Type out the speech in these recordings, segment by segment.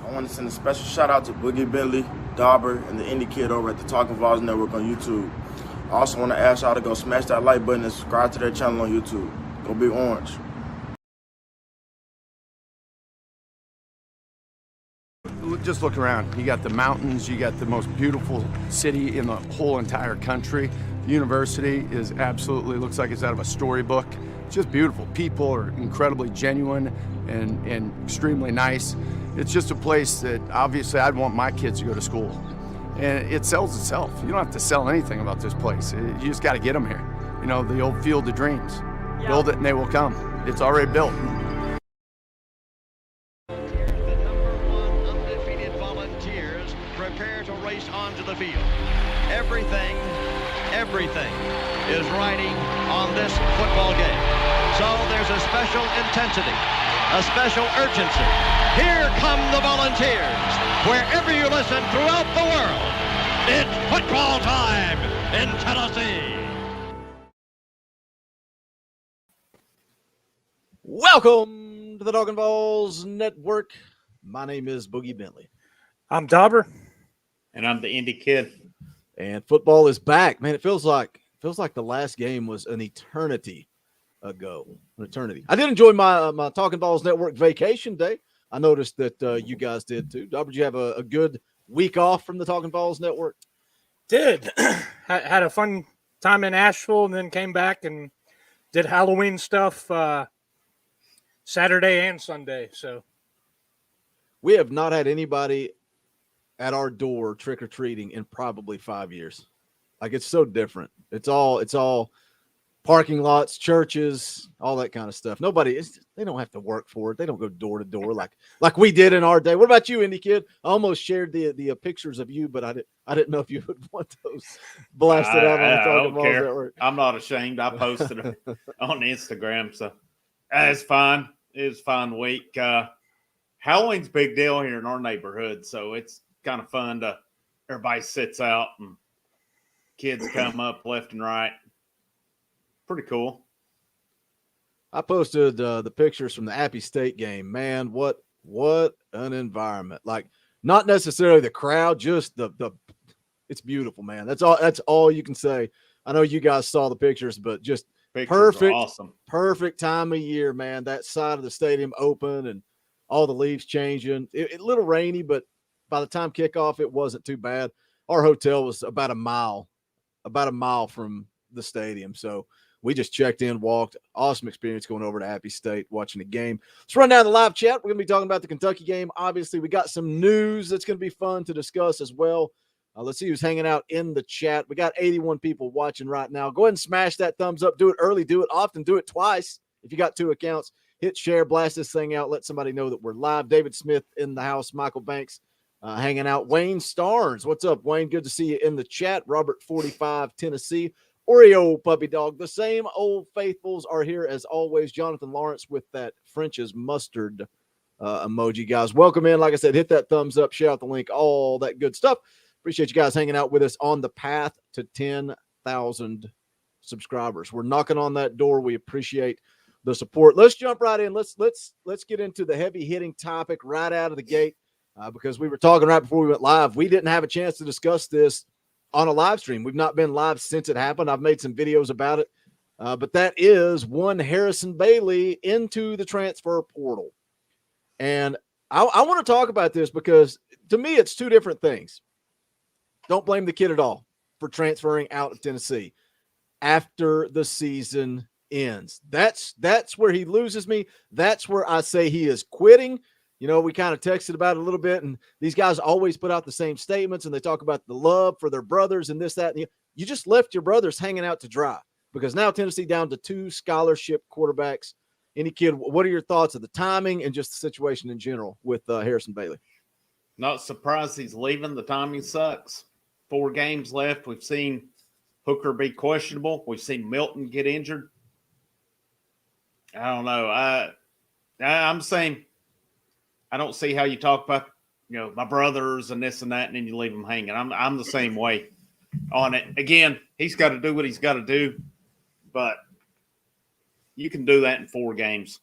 I want to send a special shout out to Boogie Bentley, Dauber, and the Indie Kid over at the Talkin VAWLS Network on YouTube. I also want to ask y'all to go smash that like button and subscribe to their channel on YouTube. Go Big Orange. Just look around. You got the mountains, you got the most beautiful city in the whole entire country. The university is absolutely, looks like it's out of a storybook. It's just beautiful. People are incredibly genuine and extremely nice. It's just a place that obviously I'd want my kids to go to school. And it sells itself. You don't have to sell anything about this place. You just got to get them here. You know, the old field of dreams. Yeah. Build it and they will come. It's already built. The number one undefeated Volunteers prepare to race onto the field. Everything is riding on this football game. So there's a special intensity, a special urgency. Here come the Volunteers. Wherever you listen throughout the world, it's football time in Tennessee. Welcome to the Talkin VAWLS Network. My name is Boogie Bentley. I'm Dauber. And I'm the Indie Kid. And football is back. Man, it feels like the last game was an eternity ago. An eternity. I did enjoy my Talkin VAWLS Network vacation day. I noticed that you guys did too. Dauber, did you have a good week off from the Talkin VAWLS Network? Did. Had a fun time in Asheville and then came back and did Halloween stuff Saturday and Sunday. So we have not had anybody at our door trick-or-treating in probably 5 years. Like, it's so different. It's all parking lots, churches, all that kind of stuff. They don't have to work for it. They don't go door to door like we did in our day. What about you, Indie Kid? I almost shared the pictures of you, but I didn't know if you would want those blasted out on the Talkin VAWLS Network. I'm not ashamed. I posted it on Instagram, so it's fine. It was a fun week. Halloween's a big deal here in our neighborhood, so it's kind of fun to everybody sits out and kids come up left and right. Pretty cool. I posted the pictures from the Appy State game. Man, what an environment. Like, not necessarily the crowd, just the it's beautiful, man. That's all you can say. I know you guys saw the pictures, but just perfect, awesome. Perfect time of year, man. That side of the stadium open and all the leaves changing. It a little rainy, but by the time kickoff, it wasn't too bad. Our hotel was about a mile from the stadium. So we just checked in, walked. Awesome experience going over to Appy State, watching the game. Let's run down the live chat. We're going to be talking about the Kentucky game. Obviously, we got some news that's going to be fun to discuss as well. Let's see who's hanging out in the chat. We got 81 people watching right now. Go ahead and smash that thumbs up. Do it early, do it often, do it twice. If you got 2 accounts, hit share, blast this thing out. Let somebody know that we're live. David Smith in the house. Michael Banks hanging out. Wayne Starnes. What's up, Wayne? Good to see you in the chat. Robert 45, Tennessee. Oreo Puppy Dog. The same old faithfuls are here as always. Jonathan Lawrence with that French's mustard emoji, guys. Welcome in. Like I said, hit that thumbs up, share out the link, all that good stuff. Appreciate you guys hanging out with us on the path to 10,000 subscribers. We're knocking on that door. We appreciate the support. Let's jump right in. Let's get into the heavy hitting topic right out of the gate because we were talking right before we went live. We didn't have a chance to discuss this on a live stream. We've not been live since it happened. I've made some videos about it, but that is one Harrison Bailey into the transfer portal. And I want to talk about this because to me, it's two different things. Don't blame the kid at all for transferring out of Tennessee after the season ends. That's where he loses me. That's where I say he is quitting. You know, we kind of texted about it a little bit, and these guys always put out the same statements, and they talk about the love for their brothers and this, that, and you just left your brothers hanging out to dry because now Tennessee down to 2 scholarship quarterbacks. Any kid, what are your thoughts of the timing and just the situation in general with Harrison Bailey? Not surprised he's leaving. The timing sucks. 4 games left. We've seen Hooker be questionable. We've seen Milton get injured. I don't know. I'm saying I don't see how you talk about, you know, my brothers and this and that, and then you leave them hanging. I'm the same way on it. Again, he's got to do what he's got to do, but you can do that in 4 games.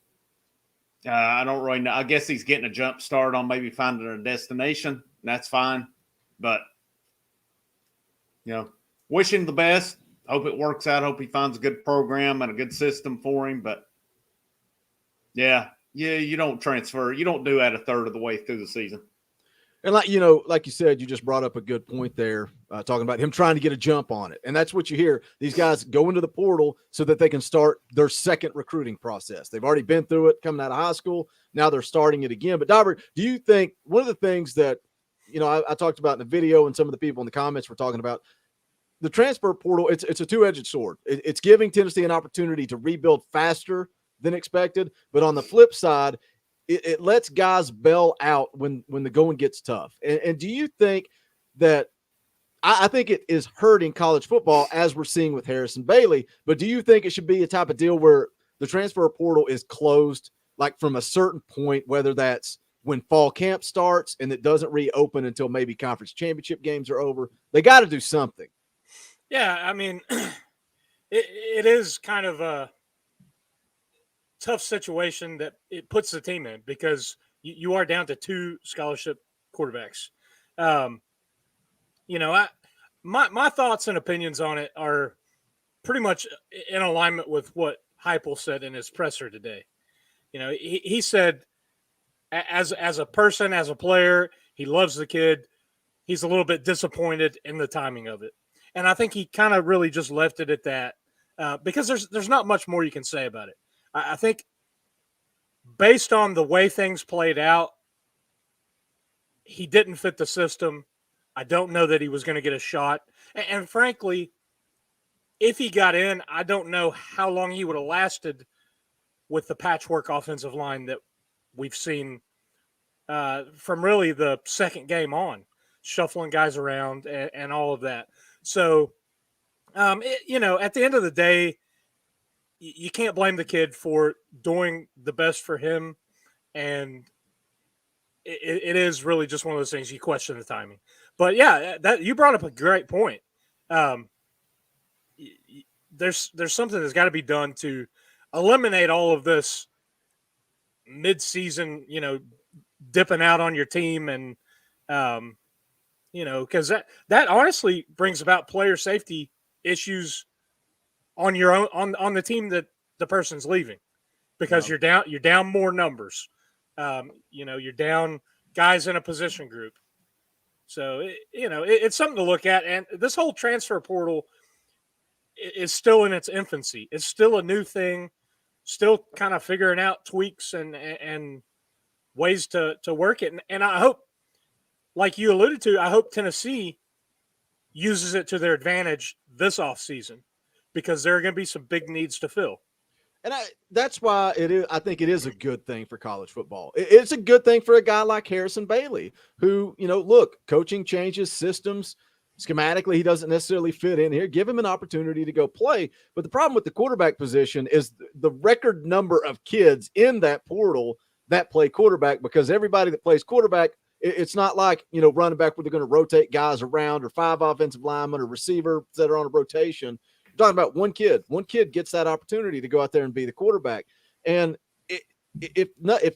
I don't really know. I guess he's getting a jump start on maybe finding a destination. That's fine. But, wish him the best. Hope it works out. Hope he finds a good program and a good system for him. But, yeah, you don't transfer. You don't do that a third of the way through the season. And like you said, you just brought up a good point there, talking about him trying to get a jump on it. And that's what you hear. These guys go into the portal so that they can start their second recruiting process. They've already been through it coming out of high school. Now they're starting it again. But Dobber, do you think one of the things that, I talked about in the video and some of the people in the comments were talking about, the transfer portal, it's a two-edged sword. It's giving Tennessee an opportunity to rebuild faster than expected. But on the flip side, it lets guys bail out when the going gets tough. And do you think that I think it is hurting college football as we're seeing with Harrison Bailey, but do you think it should be a type of deal where the transfer portal is closed, like from a certain point, whether that's when fall camp starts and it doesn't reopen until maybe conference championship games are over? They got to do something. Yeah, I mean, it is kind of a tough situation that it puts the team in because you are down to 2 scholarship quarterbacks. My thoughts and opinions on it are pretty much in alignment with what Hypel said in his presser today. He said as a person, as a player, he loves the kid. He's a little bit disappointed in the timing of it. And I think he kind of really just left it at that because there's not much more you can say about it. I think based on the way things played out, he didn't fit the system. I don't know that he was going to get a shot. And frankly, if he got in, I don't know how long he would have lasted with the patchwork offensive line that we've seen from really the second game on, shuffling guys around and all of that. So, at the end of the day, you can't blame the kid for doing the best for him. And it is really just one of those things you question the timing. But yeah, that you brought up a great point. There's something that's got to be done to eliminate all of this mid-season, dipping out on your team. And, because that honestly brings about player safety issues on your own, on the team that the person's leaving, because you're down more numbers. You're down guys in a position group. So, it's something to look at. And this whole transfer portal is still in its infancy. It's still a new thing, still kind of figuring out tweaks and ways to work it. And I hope, like you alluded to, I hope Tennessee uses it to their advantage this offseason, because there are going to be some big needs to fill. And that's why I think it is a good thing for college football. It's a good thing for a guy like Harrison Bailey, who, look, coaching changes, systems, schematically, he doesn't necessarily fit in here. Give him an opportunity to go play. But the problem with the quarterback position is the record number of kids in that portal that play quarterback, because everybody that plays quarterback, it's not like, running back where they're going to rotate guys around, or 5 offensive linemen or receivers that are on a rotation. I'm talking about one kid. One kid gets that opportunity to go out there and be the quarterback. And if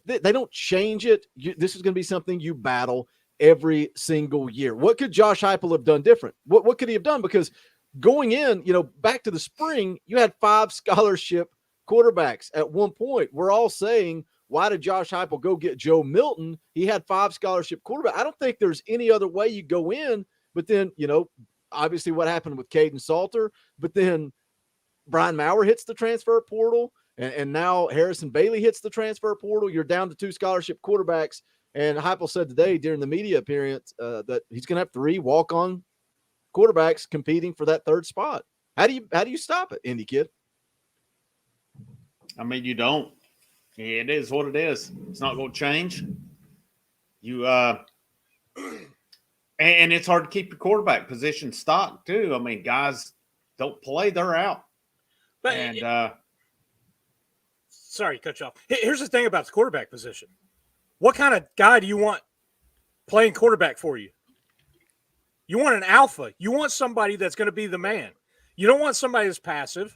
they don't change it, this is going to be something you battle every single year. What could Josh Hypel have done different? What could he have done? Because going in, back to the spring, you had 5 scholarship quarterbacks at one point. We're all saying, why did Josh Hypel go get Joe Milton? He had 5 scholarship quarterbacks. I don't think there's any other way you go in. But then, obviously what happened with Caden Salter, but then Brian Maurer hits the transfer portal, and now Harrison Bailey hits the transfer portal. You're down to 2 scholarship quarterbacks. And Hypel said today during the media appearance that he's going to have 3 walk-on quarterbacks competing for that 3rd spot. How do you stop it, Indy Kid? I mean, you don't. It is what it is. It's not going to change. And it's hard to keep your quarterback position stocked too. I mean, guys don't play; they're out. But sorry, cut you off. Here's the thing about the quarterback position: what kind of guy do you want playing quarterback for you? You want an alpha. You want somebody that's going to be the man. You don't want somebody that's passive.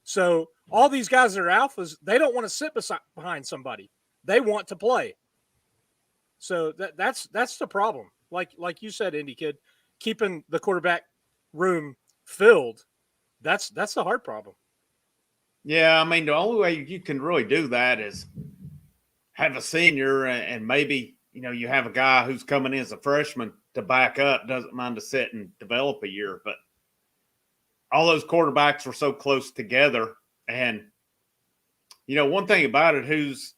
So all these guys that are alphas, they don't want to sit behind somebody. They want to play. So that's the problem. Like you said, Indy Kid, keeping the quarterback room filled, that's the hard problem. Yeah, I mean, the only way you can really do that is have a senior and maybe, you have a guy who's coming in as a freshman to back up, doesn't mind to sit and develop a year. But all those quarterbacks were so close together. And, one thing about it, who's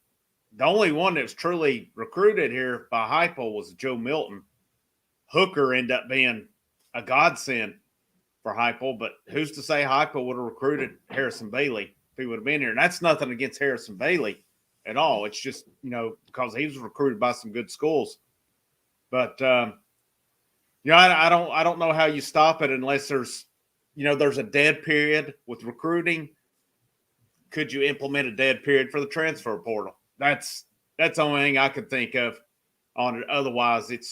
the only one that was truly recruited here by Hypel was Joe Milton. Hooker ended up being a godsend for Hypel, but who's to say Hypel would have recruited Harrison Bailey if he would have been here? And that's nothing against Harrison Bailey at all. It's just, because he was recruited by some good schools. But, I don't know how you stop it unless there's a dead period with recruiting. Could you implement a dead period for the transfer portal? That's the only thing I could think of on it. Otherwise, it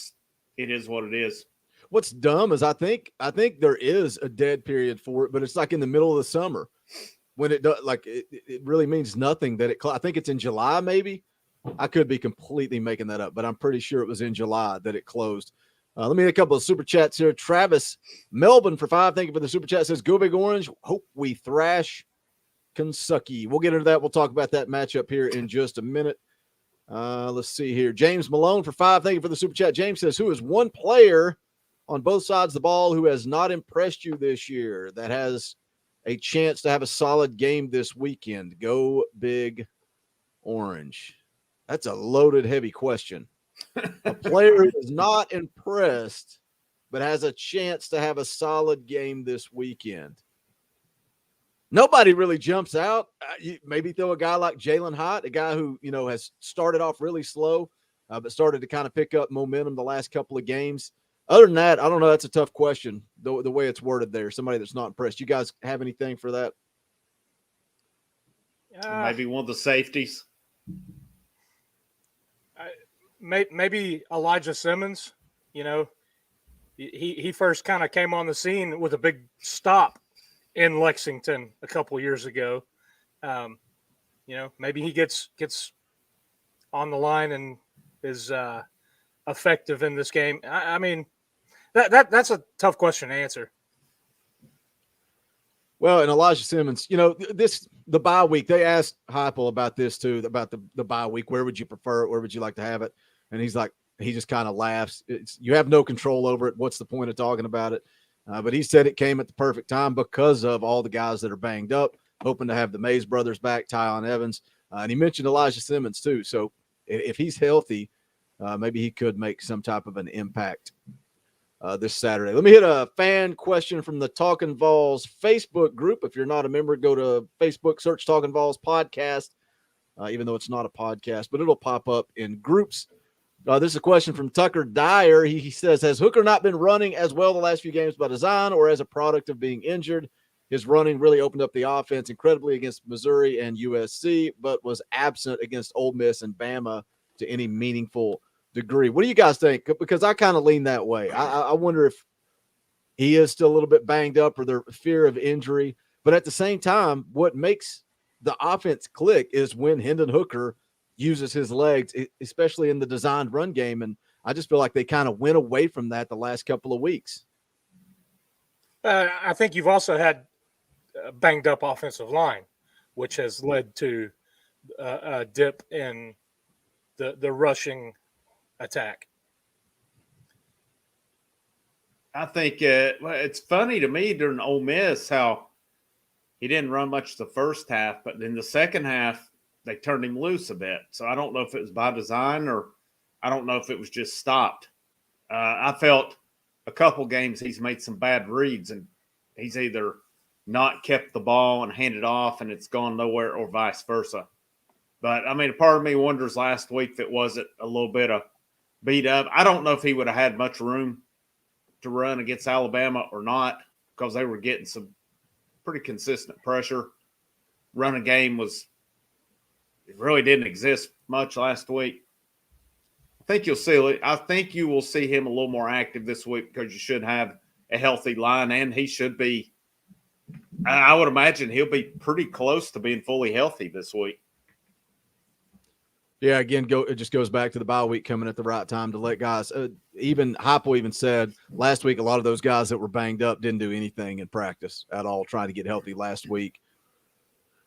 is what it is. What's dumb is I think there is a dead period for it, but it's like in the middle of the summer when it does, like it really means nothing that I think it's in July, maybe. I could be completely making that up, but I'm pretty sure it was in July that it closed. Let me get a couple of super chats here. Travis Melbourne for 5. Thank you for the super chat. Says, go Big Orange. Hope we thrash Kentucky. We'll get into that. We'll talk about that matchup here in just a minute. Let's see here. James Malone for 5. Thank you for the super chat. James says, who is one player on both sides of the ball who has not impressed you this year that has a chance to have a solid game this weekend? Go Big Orange. That's a loaded, heavy question. A player who is not impressed but has a chance to have a solid game this weekend. Nobody really jumps out. Maybe throw a guy like Jalen Hyatt, a guy who, has started off really slow, but started to kind of pick up momentum the last couple of games. Other than that, I don't know. That's a tough question, the way it's worded there. Somebody that's not impressed. You guys have anything for that? Maybe one of the safeties. Maybe Elijah Simmons. He first kind of came on the scene with a big stop in Lexington a couple years ago. Maybe he gets on the line and is effective in this game. I mean, that's a tough question to answer. Well, and Elijah Simmons, the bye week, they asked Hypel about this too, about the bye week. Where would you prefer it? Where would you like to have it? And he's like, he just kind of laughs. You have no control over it. What's the point of talking about it? But he said it came at the perfect time because of all the guys that are banged up, hoping to have the Mays brothers back, Tyon Evans. And he mentioned Elijah Simmons too. So if he's healthy, maybe he could make some type of an impact this Saturday. Let me hit a fan question from the Talkin VAWLS Facebook group. If you're not a member, go to Facebook, search Talkin VAWLS podcast, even though it's not a podcast, but it'll pop up in groups. This is a question from Tucker Dyer. He says, has Hooker not been running as well the last few games by design or as a product of being injured? His running really opened up the offense incredibly against Missouri and USC, but was absent against Ole Miss and Bama to any meaningful degree. What do you guys think? Because I kind of lean that way. I wonder if he is still a little bit banged up or the fear of injury. But at the same time, what makes the offense click is when Hendon Hooker uses his legs, especially in the designed run game. And I just feel like they kind of went away from that the last couple of weeks. I think you've also had a banged up offensive line, which has led to a dip in the rushing attack. I think it's funny to me during Ole Miss how he didn't run much the first half, but in the second half, they turned him loose a bit. So I don't know if it was by design or I don't know if it was just stopped. I felt a couple games he's made some bad reads and he's either not kept the ball and handed off and it's gone nowhere or vice versa. But, I mean, a part of me wonders last week if it wasn't a little bit of beat up. I don't know if he would have had much room to run against Alabama or not because they were getting some pretty consistent pressure. Running game it really didn't exist much last week. I think you will see him a little more active this week because you should have a healthy line and he should be – I would imagine he'll be pretty close to being fully healthy this week. Yeah, again, it just goes back to the bye week coming at the right time to let guys. Even Hypel even said last week a lot of those guys that were banged up didn't do anything in practice at all, trying to get healthy last week.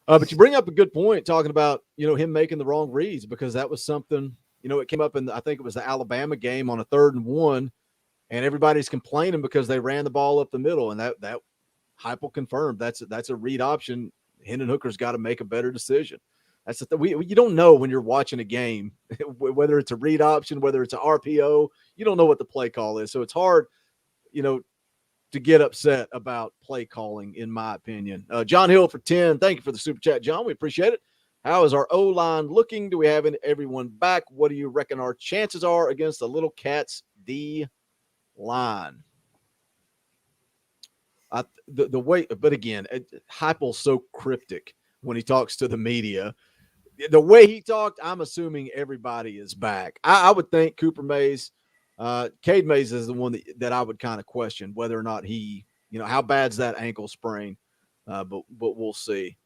But you bring up a good point talking about him making the wrong reads, because that was something it came up in I think it was the Alabama game on a 3rd and 1, and everybody's complaining because they ran the ball up the middle, and that Hypel confirmed that's a read option. Hendon Hooker's got to make a better decision. That's the you don't know when you're watching a game whether it's a read option, whether it's an RPO. You don't know what the play call is, so it's hard, to get upset about play calling, in my opinion. John Hill for 10. Thank you for the super chat, John. We appreciate it. How is our O-line looking? Do we have everyone back? What do you reckon our chances are against the Little Cats D line? The way, but again, Hypel's so cryptic when he talks to the media. The way he talked, I'm assuming everybody is back. I would think Cooper Mays, Cade Mays is the one that I would kind of question whether or not he, how bad's that ankle sprain? But we'll see.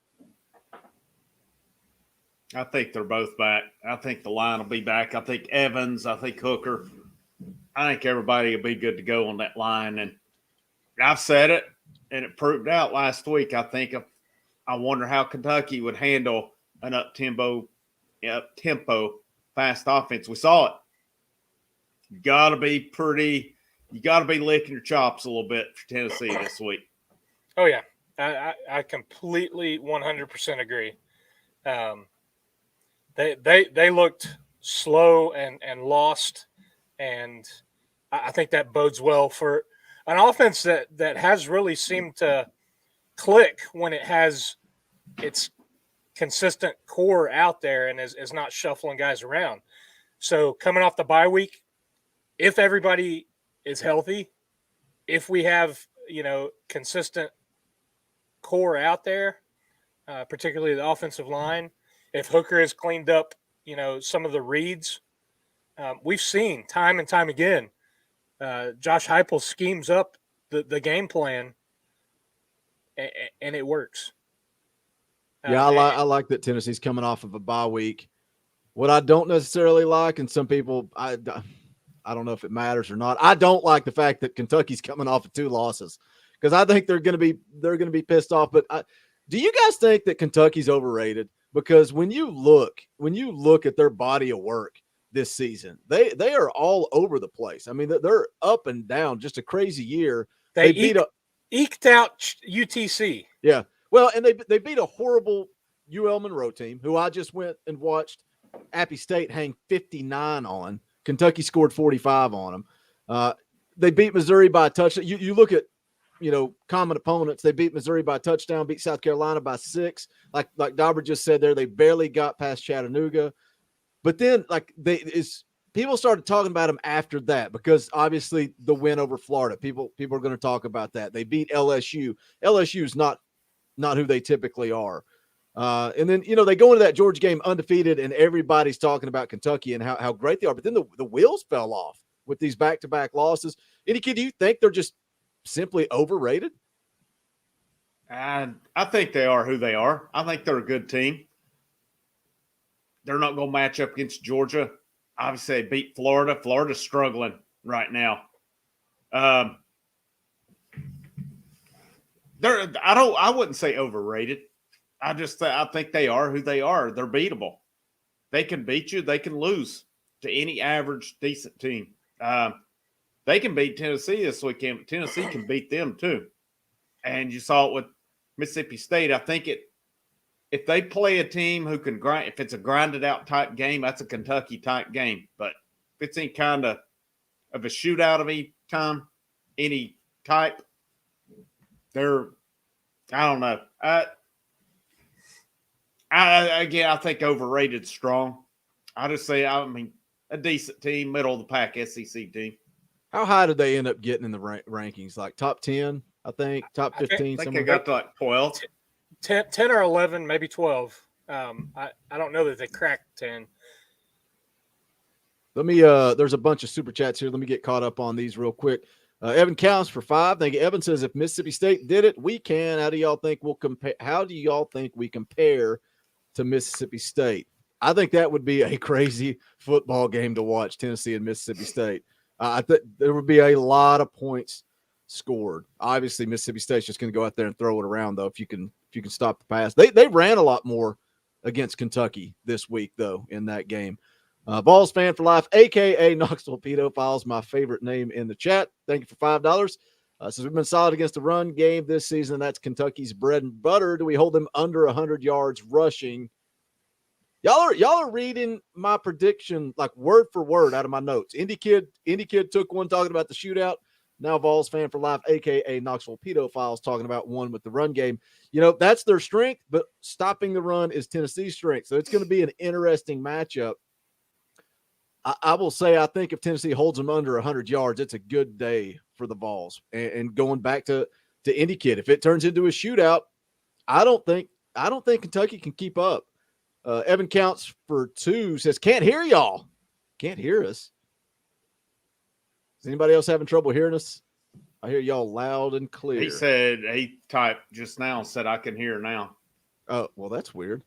I think they're both back. I think the line will be back. I think Evans, I think Hooker. I think everybody will be good to go on that line. And I've said it, and it proved out last week. I wonder how Kentucky would handle an up-tempo fast offense. We saw it. You got to be licking your chops a little bit for Tennessee this week. Oh, yeah. I completely 100% agree. They looked slow and lost, and I think that bodes well for an offense that has really seemed to click when it has its consistent core out there and is not shuffling guys around. So coming off the bye week, if everybody is healthy, if we have, consistent core out there, particularly the offensive line, if Hooker has cleaned up, some of the reads, we've seen time and time again, Josh Hypel schemes up the game plan, and it works. Yeah, I like that Tennessee's coming off of a bye week. What I don't necessarily like, and some people, I don't know if it matters or not, I don't like the fact that Kentucky's coming off of 2 losses, because I think they're going to be pissed off. But do you guys think that Kentucky's overrated? Because when you look at their body of work this season, they are all over the place. I mean, they're up and down, just a crazy year. They eked out UTC. Yeah. Well, and they beat a horrible UL Monroe team, who I just went and watched Appy State hang 59 on. Kentucky scored 45 on them. They beat Missouri by a touchdown. You look at, common opponents. They beat Missouri by a touchdown, beat South Carolina by 6. Like Dauber just said there, they barely got past Chattanooga. But then, people started talking about them after that, because obviously the win over Florida. People are going to talk about that. They beat LSU. LSU is not who they typically are. And then, they go into that Georgia game undefeated, and everybody's talking about Kentucky and how great they are. But then the wheels fell off with these back-to-back losses. Any kid, do you think they're just simply overrated? And I think they are who they are. I think they're a good team. They're not going to match up against Georgia. Obviously, they beat Florida. Florida's struggling right now. I wouldn't say overrated. I think they are who they are. They're beatable. They can beat you. They can lose to any average, decent team. They can beat Tennessee this weekend, but Tennessee can beat them too. And you saw it with Mississippi State. I think if they play a team who can grind, if it's a grinded out type game, that's a Kentucky type game. But if it's any kind of a shootout of any type, I don't know. I think overrated strong. I just say, a decent team, middle of the pack SEC team. How high did they end up getting in the rankings? Like top 10, I think, top 15. I think they got to like 12. 10 or 11, maybe 12. I don't know that they cracked 10. Let me there's a bunch of super chats here. Let me get caught up on these real quick. Evan Counts for 5. Thank you. Evan says, if Mississippi State did it, we can. How do y'all think we compare to Mississippi State? I think that would be a crazy football game to watch, Tennessee and Mississippi State. I think there would be a lot of points scored. Obviously, Mississippi State's just going to go out there and throw it around, though, if you can stop the pass. They ran a lot more against Kentucky this week, though, in that game. Vols fan for life, a.k.a. Knoxville Pedophiles, my favorite name in the chat. Thank you for $5. Since we've been solid against the run game this season, that's Kentucky's bread and butter. Do we hold them under 100 yards rushing? Y'all are reading my prediction like word for word out of my notes. Indy Kid took one talking about the shootout. Now Vols fan for life, a.k.a. Knoxville Pedophiles, talking about one with the run game. That's their strength, but stopping the run is Tennessee's strength. So it's going to be an interesting matchup. I will say I think if Tennessee holds them under 100 yards, it's a good day for the Vols. And going back to Indy Kid, if it turns into a shootout, I don't think Kentucky can keep up. Evan Counts for 2 says, can't hear y'all. Can't hear us. Is anybody else having trouble hearing us? I hear y'all loud and clear. He said, he typed just now, said I can hear now. Oh, well, that's weird.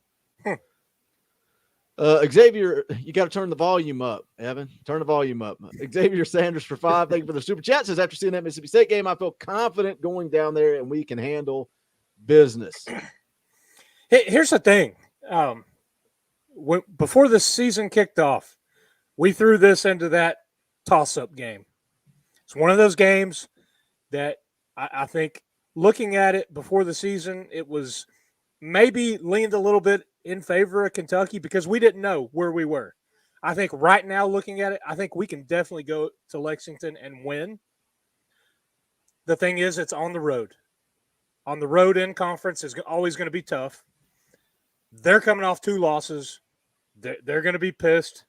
Xavier, you got to turn the volume up, Evan. Turn the volume up. Xavier Sanders for 5. Thank you for the super chat. Says, after seeing that Mississippi State game, I feel confident going down there and we can handle business. Here's the thing. Before the season kicked off, we threw this into that toss-up game. It's one of those games that I think looking at it before the season, it was maybe leaned a little bit in favor of Kentucky because we didn't know where we were. I think right now looking at it, I think we can definitely go to Lexington and win. The thing is, it's on the road. On the road in conference is always going to be tough. They're coming off 2 losses. They're going to be pissed.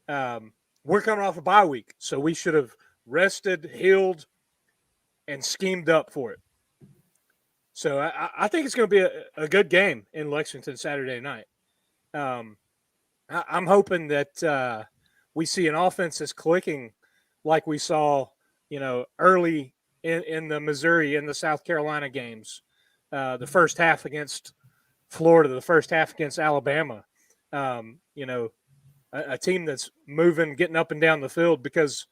We're coming off a bye week, so we should have rested, healed, and schemed up for it. So I think it's going to be a good game in Lexington Saturday night. I'm hoping that we see an offense that's clicking like we saw, early in the Missouri and the South Carolina games. The first half against Florida, the first half against Alabama. A team that's moving, getting up and down the field, because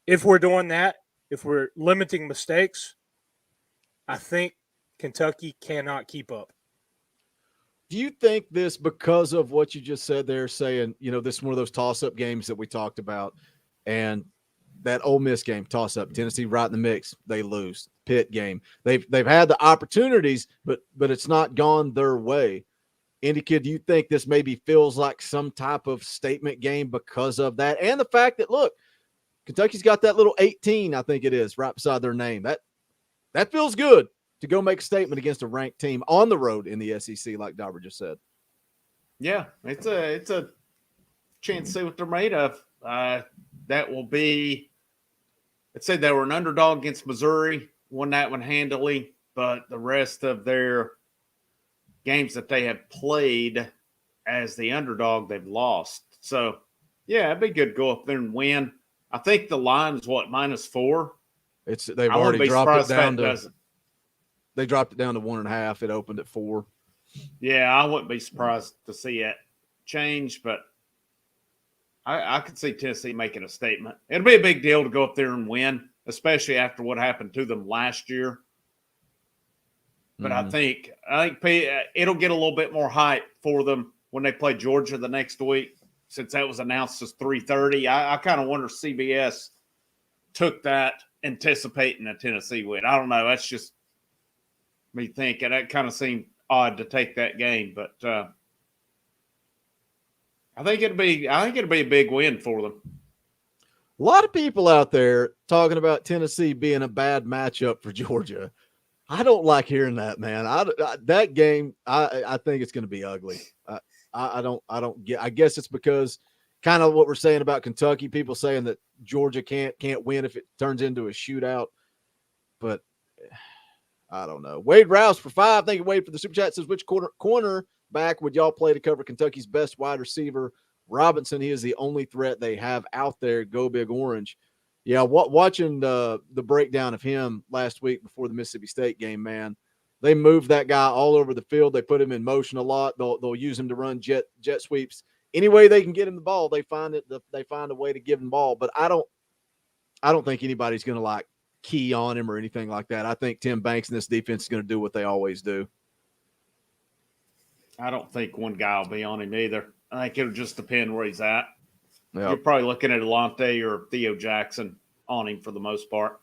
if we're doing that, if we're limiting mistakes, I think Kentucky cannot keep up. Do you think this, because of what you just said there, saying, this is one of those toss-up games that we talked about, and that Ole Miss game, toss-up, Tennessee right in the mix, they lose. Pitt game, they've had the opportunities, but it's not gone their way. Indy Kid, do you think this maybe feels like some type of statement game because of that? And the fact that, look, Kentucky's got that little 18, I think it is, right beside their name. That feels good to go make a statement against a ranked team on the road in the SEC, like Dauber just said. Yeah, it's a chance to see what they're made of. That will be, let's say they were an underdog against Missouri, won that one handily, but the rest of their games that they have played as the underdog, they've lost. So, yeah, it'd be good to go up there and win. I think the line is what, -4? They've already dropped it down to. They dropped it down to 1.5. It opened at 4. Yeah, I wouldn't be surprised to see it change, but I could see Tennessee making a statement. It'll be a big deal to go up there and win, especially after what happened to them last year. But I think it'll get a little bit more hype for them when they play Georgia the next week, since that was announced as 3:30. I kind of wonder if CBS took that anticipating a Tennessee win. I don't know. That's just me thinking. That kind of seemed odd to take that game, but I think it'll be a big win for them. A lot of people out there talking about Tennessee being a bad matchup for Georgia. I don't like hearing that, man. That game, I think it's going to be ugly. I don't get. I guess it's because kind of what we're saying about Kentucky. People saying that Georgia can't win if it turns into a shootout. But I don't know. Wade Rouse for 5. Thank you, Wade, for the super chat. Says, which cornerback would y'all play to cover Kentucky's best wide receiver, Robinson? He is the only threat they have out there. Go Big Orange. Yeah, watching the breakdown of him last week before the Mississippi State game, man, They move that guy all over the field. They put him in motion a lot. They'll use him to run jet sweeps. Any way they can get him the ball, they find a way to give him the ball. But I don't think anybody's going to like key on him or anything like that. I think Tim Banks and this defense is going to do what they always do. I don't think one guy will be on him either. I think it'll just depend where he's at. Yep. You're probably looking at Alante or Theo Jackson on him for the most part.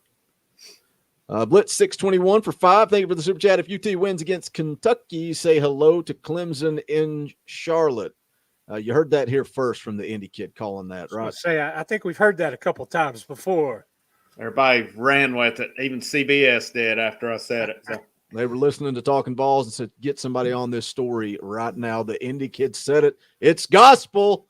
Blitz 621 for 5. Thank you for the super chat. If UT wins against Kentucky, say hello to Clemson in Charlotte. You heard that here first from the Indy kid calling that, right? I think we've heard that a couple times before. Everybody ran with it. Even CBS did after I said it. So. They were listening to Talkin VAWLS and said, get somebody on this story right now. The Indy kid said it. It's gospel.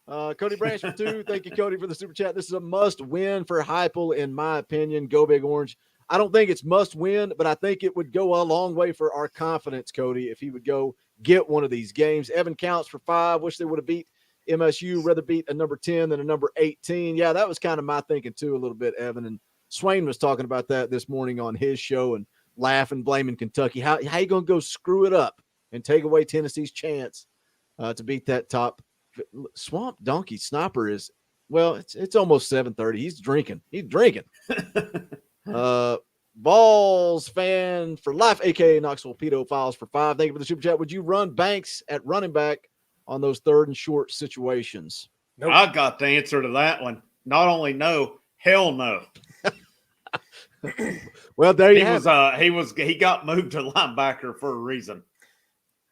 Cody Branch for 2. Thank you, Cody, for the super chat. This is a must win for Hypel, in my opinion. Go Big Orange. I don't think it's must win, but I think it would go a long way for our confidence, Cody, if he would go get one of these games. Evan counts for 5. Wish they would have beat MSU. Rather beat a number 10 than a number 18. Yeah, that was kind of my thinking too a little bit, Evan. And Swain was talking about that this morning on his show and laughing, blaming Kentucky. How you going to go screw it up and take away Tennessee's chance to beat that top? Swamp Donkey Sniper is, well, it's almost 7:30. He's drinking. Balls fan for life, aka Knoxville Pedophiles for 5. Thank you for the super chat. Would you run Banks at running back on those 3rd and short situations? Nope. I got the answer to that one. Not only no, hell no. Well, there you have it. He got moved to linebacker for a reason.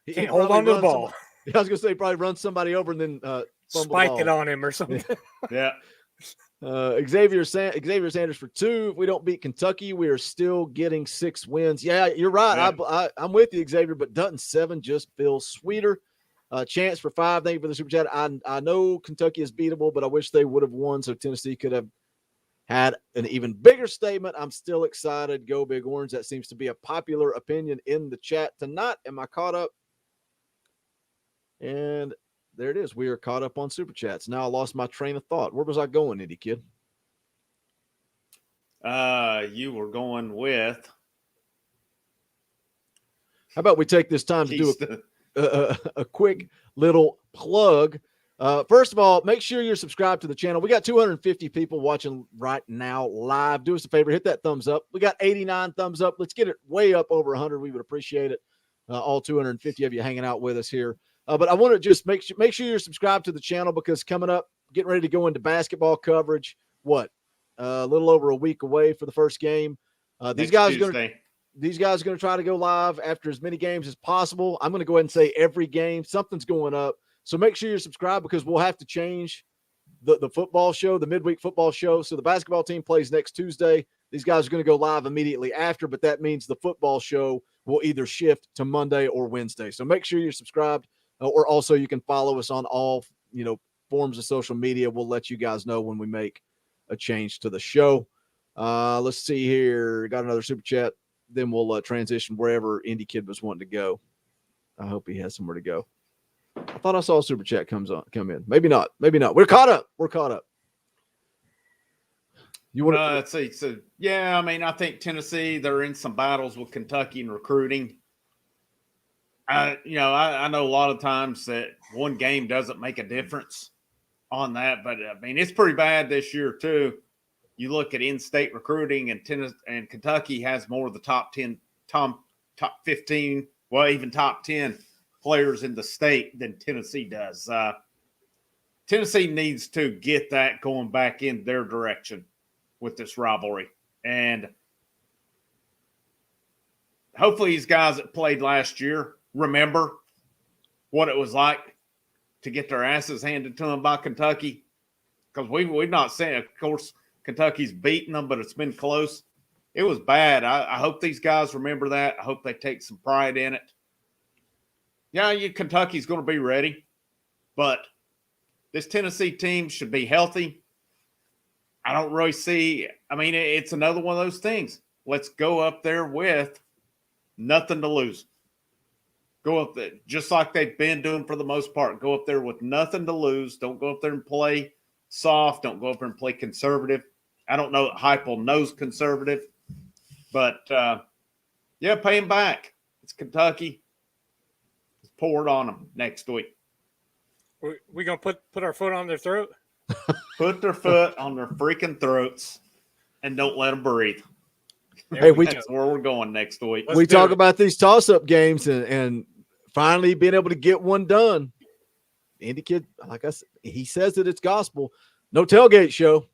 He Can't hold on to the ball. I was going to say probably run somebody over and then spike it on him or something. Yeah. Xavier Sanders for 2. If we don't beat Kentucky, we are still getting 6 wins. Yeah, you're right. Yeah. I'm with you, Xavier, but Dutton 7 just feels sweeter. Chance for 5. Thank you for the super chat. I know Kentucky is beatable, but I wish they would have won so Tennessee could have had an even bigger statement. I'm still excited. Go Big Orange. That seems to be a popular opinion in the chat tonight. Am I caught up? And there it is. We are caught up on super chats. Now I lost my train of thought. Where was I going, Indy kid? You were going with. How about we take this time to do a quick little plug? First of all, make sure you're subscribed to the channel. We got 250 people watching right now live. Do us a favor, hit that thumbs up. We got 89 thumbs up. Let's get it way up over 100. We would appreciate it. All 250 of you hanging out with us here. But I want to just make sure you're subscribed to the channel, because coming up, getting ready to go into basketball coverage. A little over a week away for the first game. These guys are going to try to go live after as many games as possible. I'm going to go ahead and say every game something's going up. So make sure you're subscribed, because we'll have to change the football show, the midweek football show. So the basketball team plays next Tuesday. These guys are going to go live immediately after, but that means the football show will either shift to Monday or Wednesday. So make sure you're subscribed. Or also you can follow us on all, forms of social media. We'll let you guys know when we make a change to the show. Let's see here. Got another super chat. Then we'll transition wherever Indy Kid was wanting to go. I hope he has somewhere to go. I thought I saw a super chat come in. Maybe not. We're caught up. You want to let's see. So yeah, I think Tennessee, they're in some battles with Kentucky in recruiting. I know a lot of times that one game doesn't make a difference on that, but it's pretty bad this year too. You look at in-state recruiting, and Tennessee and Kentucky has more of the top 10, top 15, well, even top 10 players in the state than Tennessee does. Tennessee needs to get that going back in their direction with this rivalry, and hopefully these guys that played last year remember what it was like to get their asses handed to them by Kentucky, because we've not seen, of course, Kentucky's beaten them, but it's been close. It was bad. I hope these guys remember that. I hope they take some pride in it. Yeah, Kentucky's going to be ready, but this Tennessee team should be healthy. I don't really see – it's another one of those things. Let's go up there with nothing to lose. Go up there, just like they've been doing for the most part. Go up there with nothing to lose. Don't go up there and play soft. Don't go up there and play conservative. I don't know that Hypel knows conservative, but Yeah, pay him back. It's Kentucky. Let's pour it on them next week. We gonna put our foot on their throat? Put their foot on their freaking throats and don't let them breathe. Hey, That's where we're going next week. We talk about these toss-up games and finally being able to get one done. Indy kid, like I said, he says that it's gospel. No tailgate show.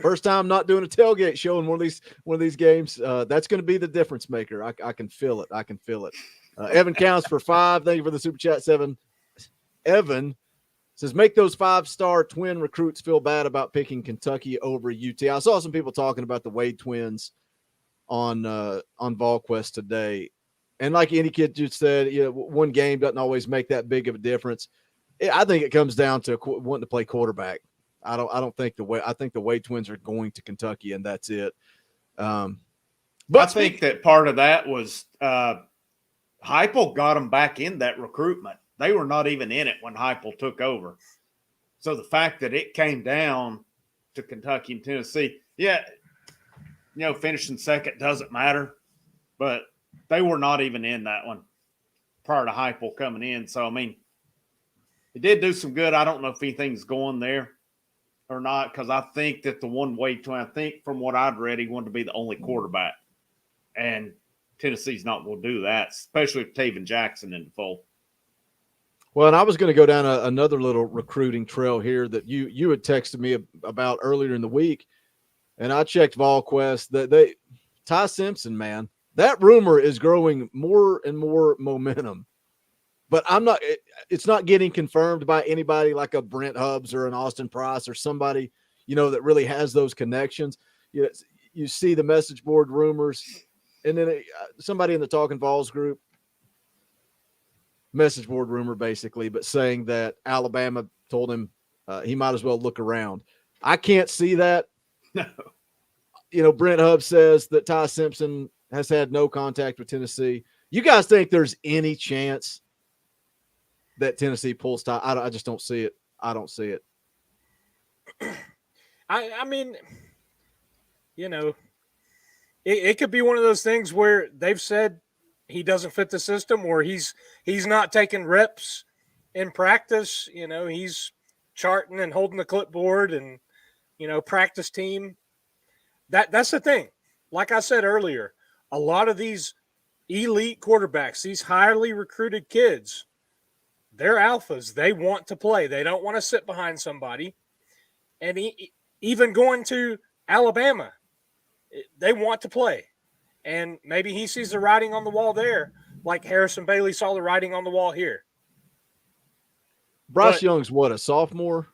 First time not doing a tailgate show in one of these games. That's going to be the difference maker. I can feel it. I can feel it. Evan counts for 5. Thank you for the super chat, 7. Evan says, make those 5-star twin recruits feel bad about picking Kentucky over UT. I saw some people talking about the Wade twins on VolQuest today. And like any kid just said, one game doesn't always make that big of a difference. I think it comes down to wanting to play quarterback. I think the Wade twins are going to Kentucky, and that's it. But I think that part of that was Hypel got them back in that recruitment. They were not even in it when Hypel took over. So the fact that it came down to Kentucky and Tennessee, finishing second doesn't matter, but they were not even in that one prior to Hypel coming in. So, I mean, it did do some good. I don't know if anything's going there or not, because I think that the one Wade twin, I think from what I'd read, he wanted to be the only quarterback. And Tennessee's not going to do that, especially with Taven Jackson in the fold. Well, and I was going to go down another little recruiting trail here that you had texted me about earlier in the week, and I checked VolQuest. That Ty Simpson, man, that rumor is growing more and more momentum. But it's not getting confirmed by anybody like a Brent Hubbs or an Austin Price or somebody, that really has those connections. You see the message board rumors, and then somebody in the Talkin VAWLS group, message board rumor basically, but saying that Alabama told him he might as well look around. I can't see that. No. Brent Hubbs says that Ty Simpson has had no contact with Tennessee. You guys think there's any chance that Tennessee pulls Ty? I just don't see it. I don't see it. I mean, it could be one of those things where they've said he doesn't fit the system, or he's not taking reps in practice. He's charting and holding the clipboard and, practice team. That's the thing. Like I said earlier, a lot of these elite quarterbacks, these highly recruited kids, they're alphas. They want to play. They don't want to sit behind somebody. And even going to Alabama, they want to play. And maybe he sees the writing on the wall there, like Harrison Bailey saw the writing on the wall here. Bryce Young's what, a sophomore?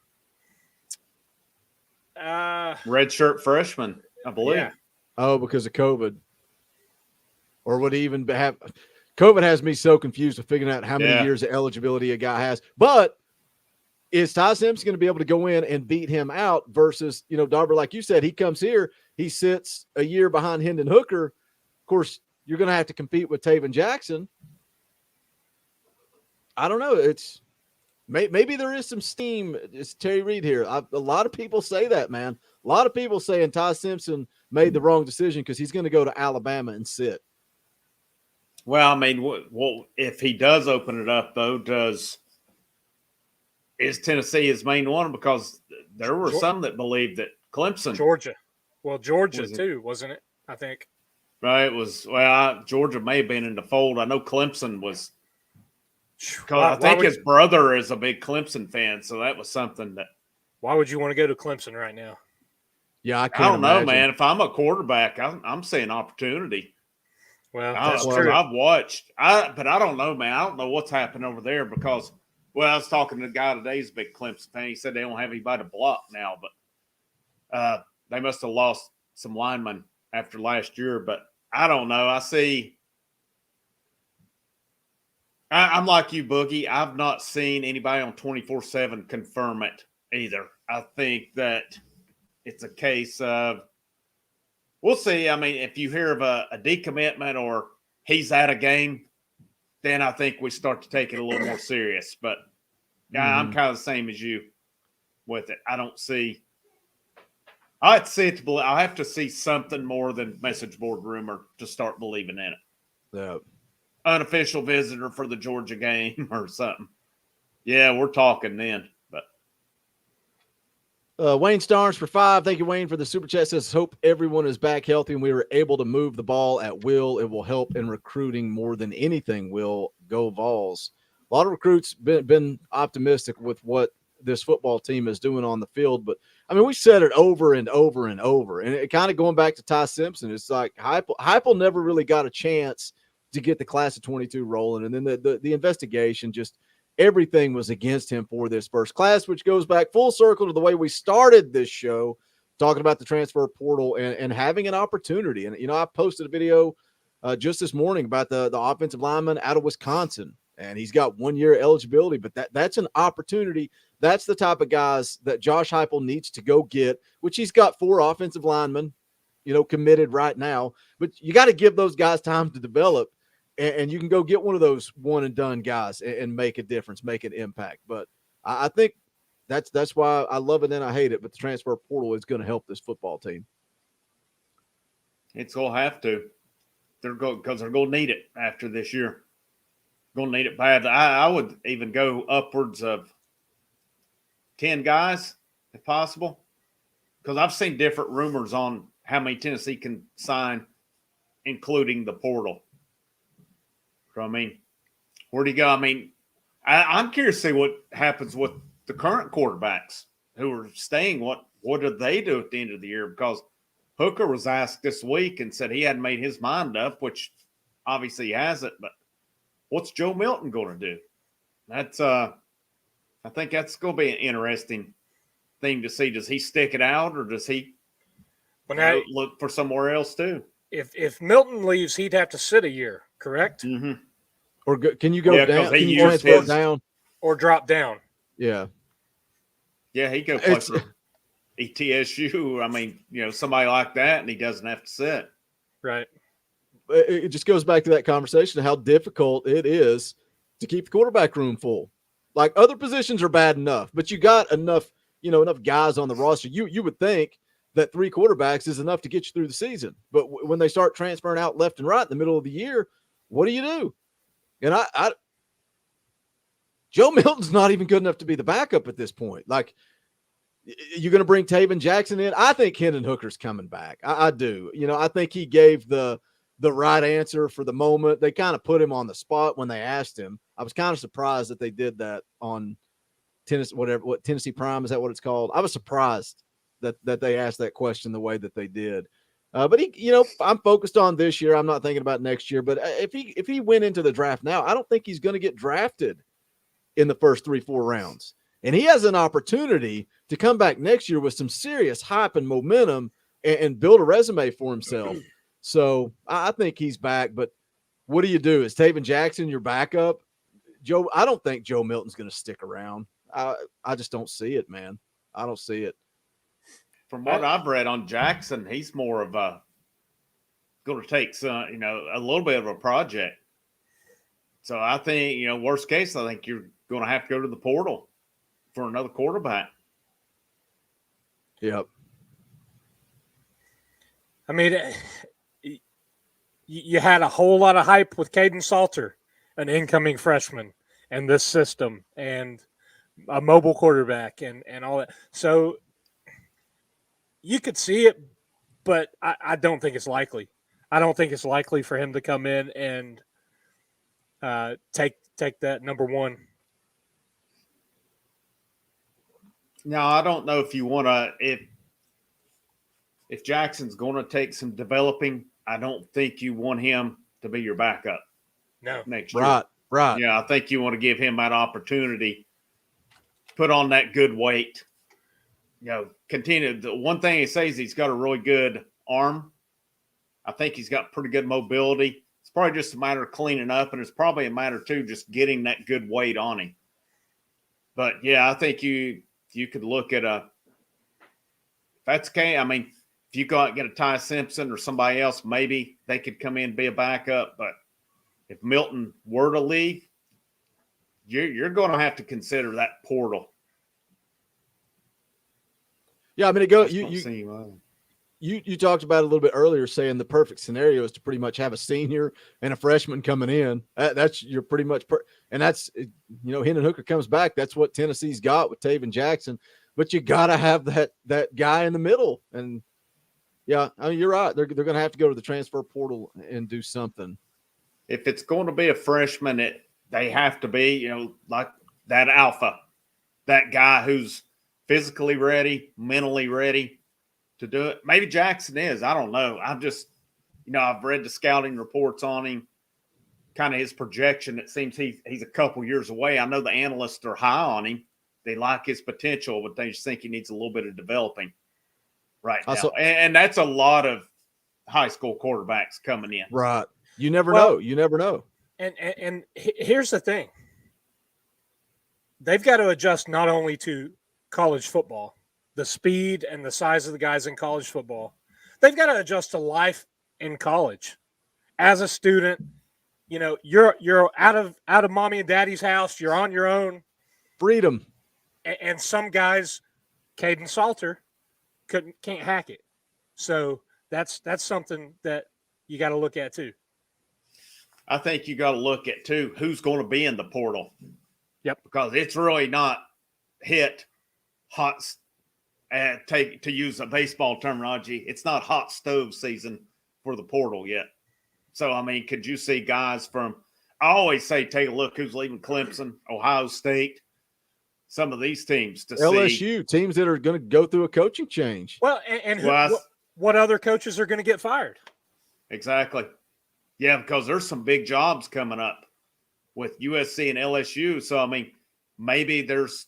Redshirt freshman, I believe. Yeah. Oh, because of COVID. Or would he even have – COVID has me so confused with figuring out how many years of eligibility a guy has. But is Ty Simpson going to be able to go in and beat him out versus, Darber, like you said, he comes here, he sits a year behind Hendon Hooker. Of course, you're going to have to compete with Taven Jackson. I don't know. It's maybe there is some steam. It's Terry Reed here. A lot of people say that, man. A lot of people saying Ty Simpson made the wrong decision because he's going to go to Alabama and sit. Well, I mean, if he does open it up, though, is Tennessee his main one? Because there were some that believed that Clemson. Georgia. Well, Georgia, too, wasn't it? I think. Right. It was, Georgia may have been in the fold. I know Clemson was. I think his brother is a big Clemson fan, so that was something that. Why would you want to go to Clemson right now? Yeah, I don't know, man. If I'm a quarterback, I'm seeing opportunity. Well, that's true. I've watched, but I don't know, man. I don't know what's happened over there because, I was talking to the guy today who's a big Clemson fan. He said they don't have anybody to block now, but they must have lost some linemen after last year. But I don't know. I'm like you, Boogie. I've not seen anybody on 24/7 confirm it either. I think that it's a case of we'll see. I mean, if you hear of a decommitment or he's at a game, then I think we start to take it a little more serious. But I'm kind of the same as you with it. I don't see. I have to see something more than message board rumor to start believing in it. unofficial visitor for the Georgia game or something. Yeah, we're talking then. But Wayne Starnes for 5. Thank you, Wayne, for the super chat. Says, hope everyone is back healthy and we were able to move the ball at will. It will help in recruiting more than anything will. Go Vols. A lot of recruits been optimistic with what this football team is doing on the field. But, I mean, we said it over and over and over. And it kind of going back to Ty Simpson, it's like Hypel never really got a chance to get the class of 22 rolling. And then the investigation, just everything was against him for this first class, which goes back full circle to the way we started this show, talking about the transfer portal and having an opportunity. And, I posted a video just this morning about the offensive lineman out of Wisconsin, and he's got 1 year eligibility, but that's an opportunity. That's the type of guys that Josh Hypel needs to go get, which he's got 4 offensive linemen, committed right now, but you got to give those guys time to develop. And you can go get one of those one and done guys and make a difference, make an impact. But I think that's why I love it and I hate it. But the transfer portal is going to help this football team. It's going to have to. Because they're going to need it after this year. Going to need it bad. I would even go upwards of 10 guys if possible. Because I've seen different rumors on how many Tennessee can sign, including the portal. So, I mean, where do you go? I mean, I'm curious to see what happens with the current quarterbacks who are staying. What do they do at the end of the year? Because Hooker was asked this week and said he hadn't made his mind up, which obviously he hasn't. But what's Joe Milton going to do? That's I think that's going to be an interesting thing to see. Does he stick it out, or does he look for somewhere else too? If Milton leaves, he'd have to sit a year, correct? Mm-hmm. Or can you go down? Can you transfer down or drop down? Yeah. Yeah, he go play for ETSU. I mean, somebody like that, and he doesn't have to sit. Right. It just goes back to that conversation of how difficult it is to keep the quarterback room full. Like, other positions are bad enough, but you got enough guys on the roster. You would think that 3 quarterbacks is enough to get you through the season. But when they start transferring out left and right in the middle of the year, what do you do? And Joe Milton's not even good enough to be the backup at this point. Like, you're going to bring Taven Jackson in? I think Hendon Hooker's coming back. I do. I think he gave the right answer for the moment. They kind of put him on the spot when they asked him. I was kind of surprised that they did that on Tennessee Prime. Is that what it's called? I was surprised that they asked that question the way that they did. But I'm focused on this year. I'm not thinking about next year. But if he went into the draft now, I don't think he's going to get drafted in the first 3-4 rounds. And he has an opportunity to come back next year with some serious hype and momentum and build a resume for himself. So I think he's back. But what do you do? Is Taven Jackson your backup? I don't think Joe Milton's going to stick around. I just don't see it, man. I don't see it. From what I've read on Jackson, he's more of going to take some, a little bit of a project. So I think, worst case, I think you're going to have to go to the portal for another quarterback. Yep. I mean, you had a whole lot of hype with Caden Salter, an incoming freshman, and this system, and a mobile quarterback, and all that. So you could see it, but I don't think it's likely. I don't think it's likely for him to come in and take that number one. Now, I don't know if you want to if Jackson's going to take some developing. I don't think you want him to be your backup. No, next year. Right. Yeah, I think you want to give him that opportunity. Put on that good weight. Continue. The one thing he says, he's got a really good arm. I think he's got pretty good mobility. It's probably just a matter of cleaning up, and it's probably a matter too just getting that good weight on him. But yeah, I think you could look at if that's okay. I mean, if you go out and get a Ty Simpson or somebody else, maybe they could come in and be a backup. But if Milton were to leave, you're going to have to consider that portal. Yeah, I mean, You talked about it a little bit earlier, saying the perfect scenario is to pretty much have a senior and a freshman coming in. You're pretty much and that's, Hendon Hooker comes back. That's what Tennessee's got with Taven Jackson. But you got to have that guy in the middle. And yeah, I mean, you're right. They're going to have to go to the transfer portal and do something. If it's going to be a freshman, they have to be, like that alpha, that guy who's physically ready, mentally ready to do it. Maybe Jackson is. I don't know. I've just, I've read the scouting reports on him, kind of his projection. It seems he's a couple years away. I know the analysts are high on him. They like his potential, but they just think he needs a little bit of developing right now. And that's a lot of high school quarterbacks coming in. Right. You never know. You never know. And here's the thing. They've got to adjust not only to college football, the speed and the size of the guys in college football. They've got to adjust to life in college. As a student, you're out of mommy and daddy's house. You're on your own. Freedom. And some guys, Caden Salter, can't hack it. So that's something that you got to look at too. I think you got to look at too who's going to be in the portal. Yep. Because it's really not hit hot. To use a baseball terminology, it's not hot stove season for the portal yet. So I mean, could you see guys from? I always say take a look who's leaving Clemson, Ohio State, some of these teams to LSU teams that are going to go through a coaching change. Well, what other coaches are going to get fired? Exactly. Yeah, because there's some big jobs coming up with USC and LSU. So, I mean, maybe there's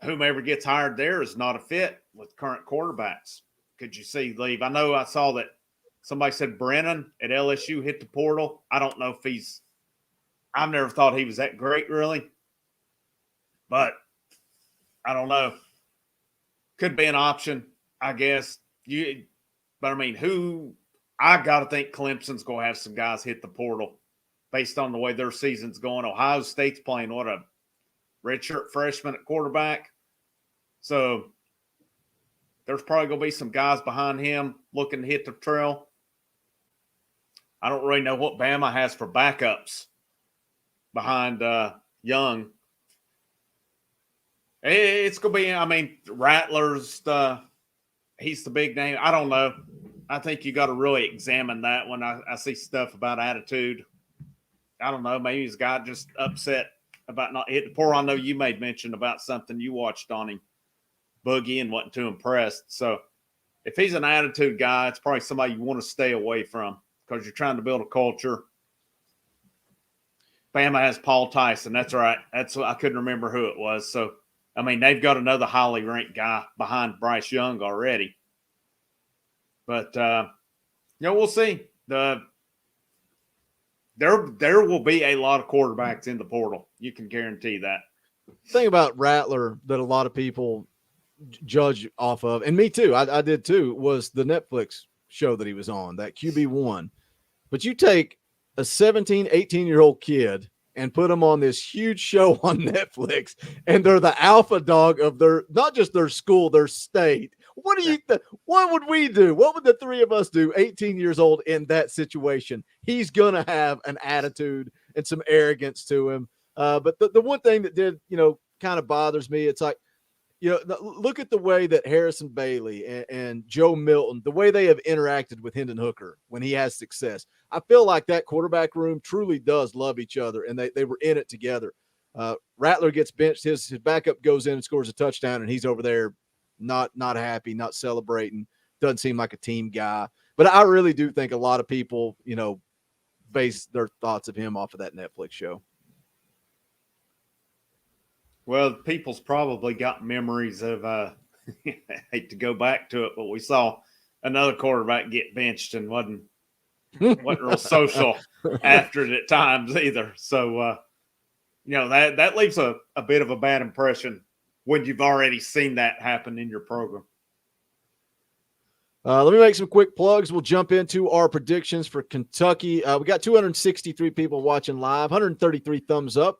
whomever gets hired there is not a fit with current quarterbacks. Could you see leave? I know I saw that somebody said Brennan at LSU hit the portal. I don't know if I've never thought he was that great, really. But I don't know. Could be an option, I guess. But I mean, I got to think Clemson's going to have some guys hit the portal based on the way their season's going. Ohio State's playing a redshirt freshman at quarterback. So there's probably going to be some guys behind him looking to hit the trail. I don't really know what Bama has for backups behind Young. It's going to be, Rattler's he's the big name. I don't know. I think you got to really examine that when I see stuff about attitude. I don't know. Maybe he's got just upset about not hitting the portal. I know you made mention about something you watched on him, Boogie, and wasn't too impressed. So if he's an attitude guy, it's probably somebody you want to stay away from because you're trying to build a culture. Bama has Paul Tyson. That's right. I couldn't remember who it was. So, they've got another highly ranked guy behind Bryce Young already. But, we'll see. There will be a lot of quarterbacks in the portal. You can guarantee that. The thing about Rattler that a lot of people judge off of, and me too, I did too, was the Netflix show that he was on, that QB1. But you take a 17, 18-year-old kid and put them on this huge show on Netflix, and they're the alpha dog of not just their school, their state. What do you what would we do? What would the three of us do 18 years old in that situation? He's going to have an attitude and some arrogance to him. But the one thing that did, kind of bothers me, it's like, look at the way that Harrison Bailey and Joe Milton, the way they have interacted with Hendon Hooker when he has success. I feel like that quarterback room truly does love each other, and they were in it together. Rattler gets benched. His backup goes in and scores a touchdown, and he's over there not happy, not celebrating. Doesn't seem like a team guy. But I really do think a lot of people, base their thoughts of him off of that Netflix show. Well, people's probably got memories of I hate to go back to it, but we saw another quarterback get benched and wasn't real social after it at times either. So that leaves a bit of a bad impression when you've already seen that happen in your program. Let me make some quick plugs. We'll jump into our predictions for Kentucky. We got 263 people watching live, 133 thumbs up.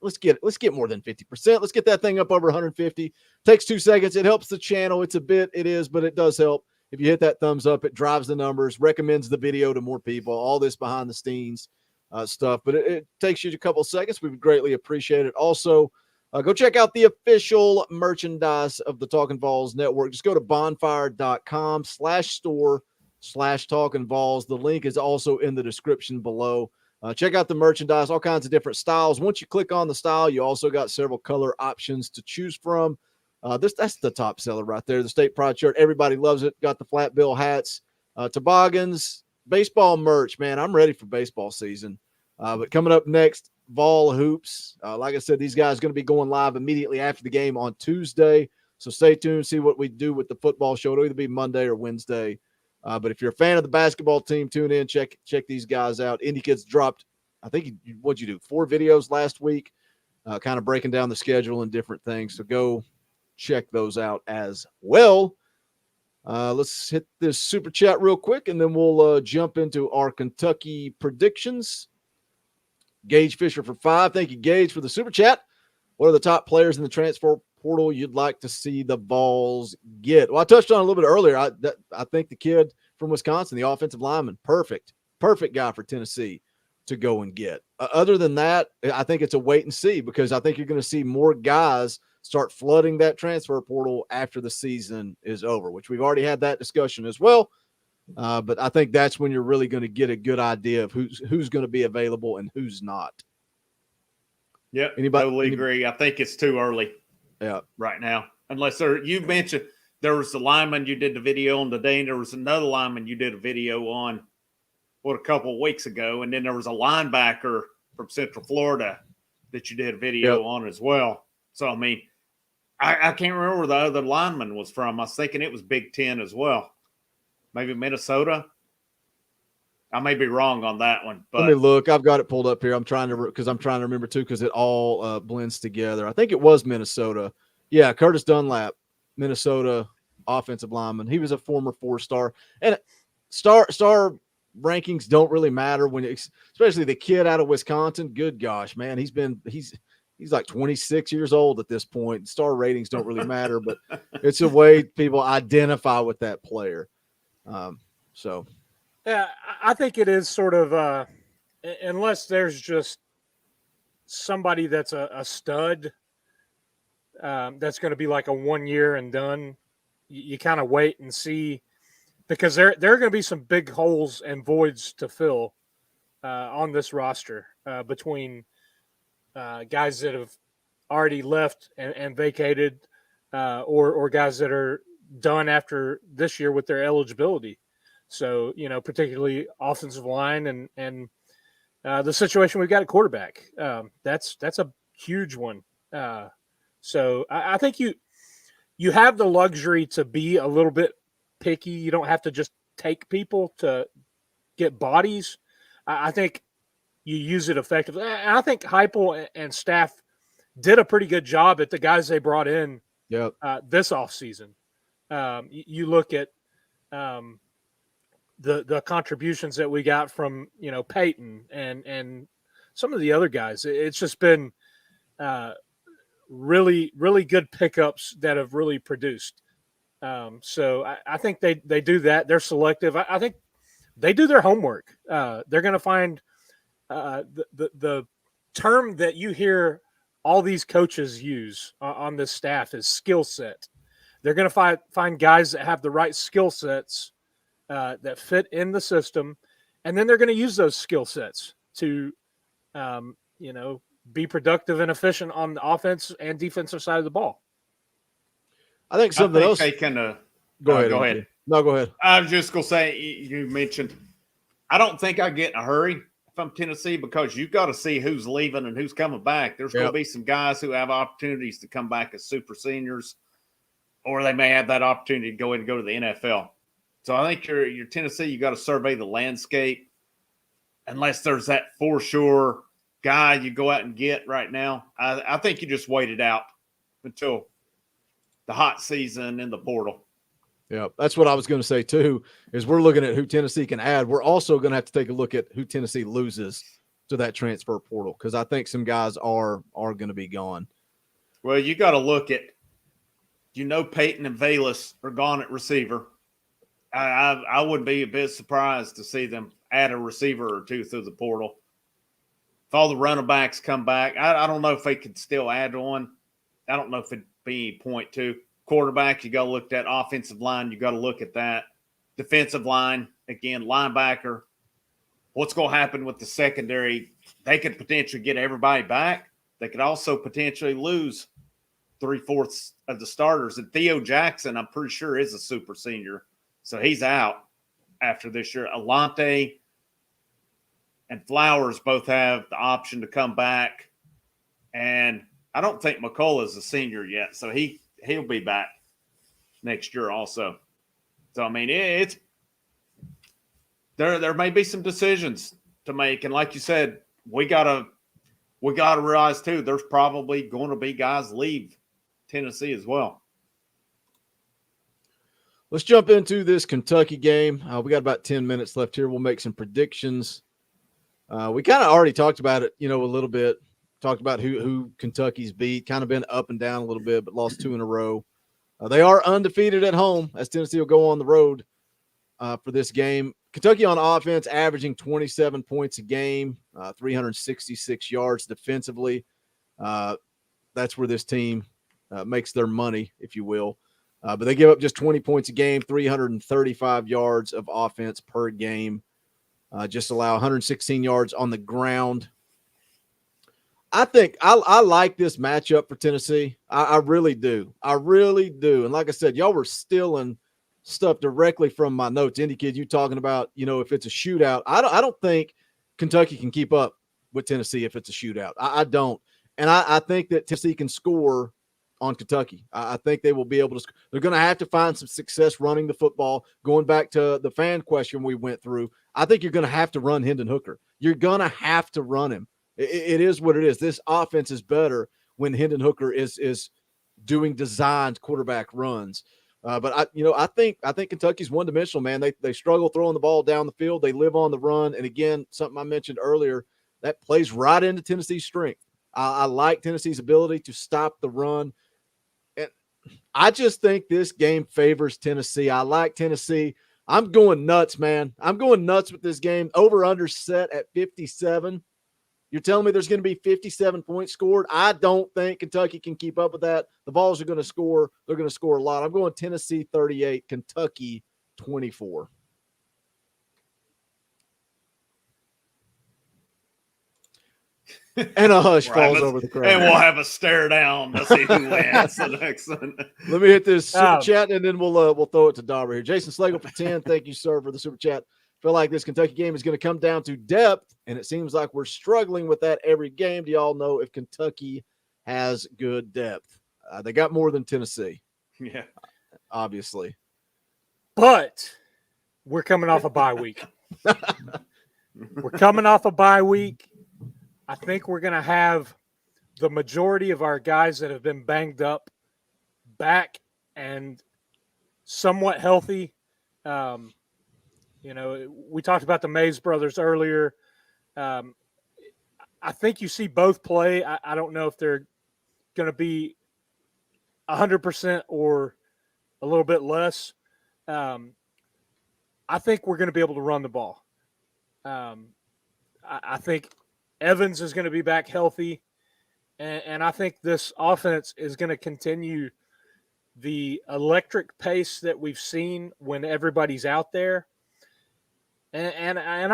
Let's get more than 50%. Let's get that thing up over 150. Takes 2 seconds. It helps the channel. It's a bit, it is, but it does help. If you hit that thumbs up, it drives the numbers, recommends the video to more people, all this behind the scenes stuff. But it takes you a couple seconds. We would greatly appreciate it. Also, go check out the official merchandise of the Talkin VAWLS Network. Just go to bonfire.com/store/Talkin VAWLS. The link is also in the description below. Check out the merchandise, all kinds of different styles. Once you click on the style, you also got several color options to choose from. That's the top seller right there, the State Pride shirt. Everybody loves it. Got the flat bill hats, toboggans, baseball merch. Man, I'm ready for baseball season. But coming up next, Vol Hoops. Like I said, these guys are going to be going live immediately after the game on Tuesday. So stay tuned, see what we do with the football show. It'll either be Monday or Wednesday. But if you're a fan of the basketball team, tune in, check these guys out. Indie Kids dropped, I think, what'd you do, 4 videos last week, kind of breaking down the schedule and different things. So go check those out as well. Let's hit this super chat real quick, and then we'll jump into our Kentucky predictions. Gage Fisher for 5. Thank you, Gage, for the super chat. What are the top players in the transfer portal you'd like to see the Vols get? Well, I touched on it a little bit earlier. I think the kid from Wisconsin, the offensive lineman, perfect guy for Tennessee to go and get. Other than that, I think it's a wait and see, because I think you're going to see more guys start flooding that transfer portal after the season is over, which we've already had that discussion as well. But I think that's when you're really going to get a good idea of who's going to be available and who's not. Yep, totally agree. I think it's too early. Yeah, right now, unless you mentioned there was the lineman you did the video on today, and there was another lineman you did a video on a couple of weeks ago, and then there was a linebacker from Central Florida that you did a video on as well. So I mean, I can't remember where the other lineman was from. I was thinking it was Big Ten as well, maybe Minnesota. I may be wrong on that one, but let me look. I've got it pulled up here. I'm trying to remember too, because it all blends together. I think it was Minnesota. Yeah, Curtis Dunlap, Minnesota offensive lineman. He was a former 4-star, and star rankings don't really matter when, especially the kid out of Wisconsin. Good gosh, man, he's like 26 years old at this point. Star ratings don't really matter, but it's a way people identify with that player. So. Yeah, I think it is sort of, unless there's just somebody that's a stud, that's going to be like a 1 year and done. You kind of wait and see, because there are going to be some big holes and voids to fill on this roster between guys that have already left and vacated, or guys that are done after this year with their eligibility. So, particularly offensive line and the situation we've got at quarterback. That's a huge one. So I think you have the luxury to be a little bit picky. You don't have to just take people to get bodies. I think you use it effectively. I think Hypel and staff did a pretty good job at the guys they brought in this offseason. You look at the contributions that we got from, Peyton and some of the other guys. It's just been really, really good pickups that have really produced. So I think they do that. They're selective. I think they do their homework. They're going to find the term that you hear all these coaches use on this staff is skill set. They're going to find guys that have the right skill sets that fit in the system, and then they're going to use those skill sets to, be productive and efficient on the offense and defensive side of the ball. I think something else. They can go ahead. No, go ahead. I was just going to say, you mentioned, I don't think I get in a hurry if I'm Tennessee, because you've got to see who's leaving and who's coming back. There's going to be some guys who have opportunities to come back as super seniors, or they may have that opportunity to go to the NFL. So I think you're Tennessee, you got to survey the landscape, unless there's that for sure guy you go out and get right now. I think you just wait it out until the hot season in the portal. Yeah, that's what I was going to say too, is we're looking at who Tennessee can add. We're also going to have to take a look at who Tennessee loses to that transfer portal, because I think some guys are going to be gone. Well, you got to look at, Peyton and Valus are gone at receiver. I would be a bit surprised to see them add a receiver or two through the portal. If all the running backs come back, I don't know if they could still add one. I don't know if it'd be any point to. Quarterback, you got to look at that. Offensive line, you got to look at that. Defensive line, again, linebacker. What's going to happen with the secondary? They could potentially get everybody back. They could also potentially lose 3/4 of the starters. And Theo Jackson, I'm pretty sure, is a super senior. So he's out after this year. Alante and Flowers both have the option to come back. And I don't think McCullough is a senior yet. So he'll be back next year also. So, I mean, it's there may be some decisions to make. And like you said, we gotta realize too, there's probably going to be guys leave Tennessee as well. Let's jump into this Kentucky game. We got about 10 minutes left here. We'll make some predictions. We kind of already talked about it, a little bit. Talked about who Kentucky's beat. Kind of been up and down a little bit, but lost 2 in a row. They are undefeated at home, as Tennessee will go on the road for this game. Kentucky on offense, averaging 27 points a game, 366 yards defensively. That's where this team makes their money, if you will. But they give up just 20 points a game, 335 yards of offense per game. Just allow 116 yards on the ground. I think I like this matchup for Tennessee. I really do. I really do. And like I said, y'all were stealing stuff directly from my notes. Indy Kid, you talking about, if it's a shootout. I don't think Kentucky can keep up with Tennessee if it's a shootout. I don't. And I think that Tennessee can score on Kentucky. I think they will be able to. They're going to have to find some success running the football. Going back to the fan question we went through, I think you're going to have to run Hendon Hooker. You're going to have to run him. It is what it is. This offense is better when Hendon Hooker is doing designed quarterback runs. But I think Kentucky's one dimensional, man. They struggle throwing the ball down the field. They live on the run. And again, something I mentioned earlier, that plays right into Tennessee's strength. I like Tennessee's ability to stop the run. And I just think this game favors Tennessee. I like Tennessee. I'm going nuts, man. I'm going nuts with this game. Over under set at 57. You're telling me there's going to be 57 points scored? I don't think Kentucky can keep up with that. The Vols are going to score. They're going to score a lot. I'm going Tennessee 38, Kentucky 24. And a hush falls over the crowd. And we'll have a stare down to see who wins the next one. Let me hit this super chat, and then we'll throw it to Dauber here. Jason Slagle for 10. Thank you, sir, for the super chat. Feel like this Kentucky game is going to come down to depth, and it seems like we're struggling with that every game. Do y'all know if Kentucky has good depth? They got more than Tennessee. Yeah. Obviously. But we're coming off a bye week. We're coming off a bye week. I think we're going to have the majority of our guys that have been banged up back and somewhat healthy. We talked about the Mays brothers earlier. I think you see both play. I don't know if they're going to be 100% or a little bit less. I think we're going to be able to run the ball. I think Evans is going to be back healthy, and I think this offense is going to continue the electric pace that we've seen when everybody's out there. And I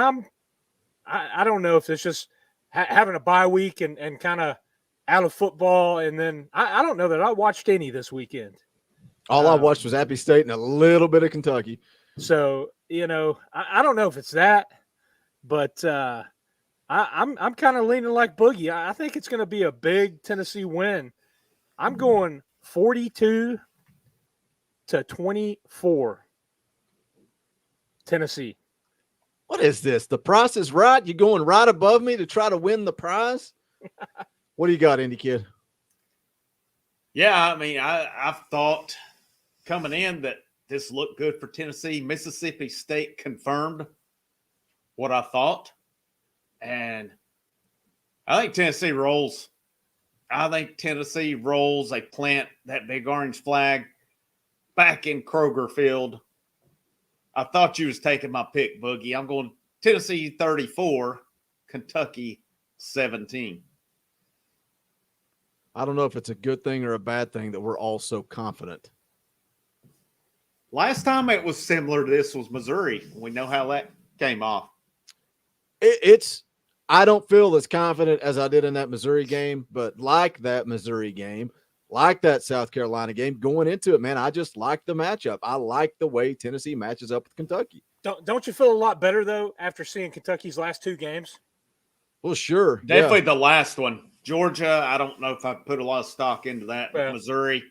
don't know if it's just having a bye week and kind of out of football, and then I don't know that I watched any this weekend. All I watched was Appy State and a little bit of Kentucky. So I don't know if it's that, but I'm kind of leaning like Boogie. I think it's going to be a big Tennessee win. I'm going 42-24 Tennessee. What is this? The price is right? You going right above me to try to win the prize? What do you got, Indy Kid? Yeah, I mean, I've thought coming in that this looked good for Tennessee. Mississippi State confirmed what I thought. And I think Tennessee rolls. They plant that big orange flag back in Kroger Field. I thought you was taking my pick, Boogie. I'm going Tennessee 34, Kentucky 17. I don't know if it's a good thing or a bad thing that we're all so confident. Last time it was similar to this was Missouri. We know how that came off. I don't feel as confident as I did in that Missouri game, but like that Missouri game, like that South Carolina game, going into it, man, I just like the matchup. I like the way Tennessee matches up with Kentucky. Don't you feel a lot better, though, after seeing Kentucky's last two games? Well, sure. Definitely the last one. Georgia, I don't know if I put a lot of stock into that. But Missouri,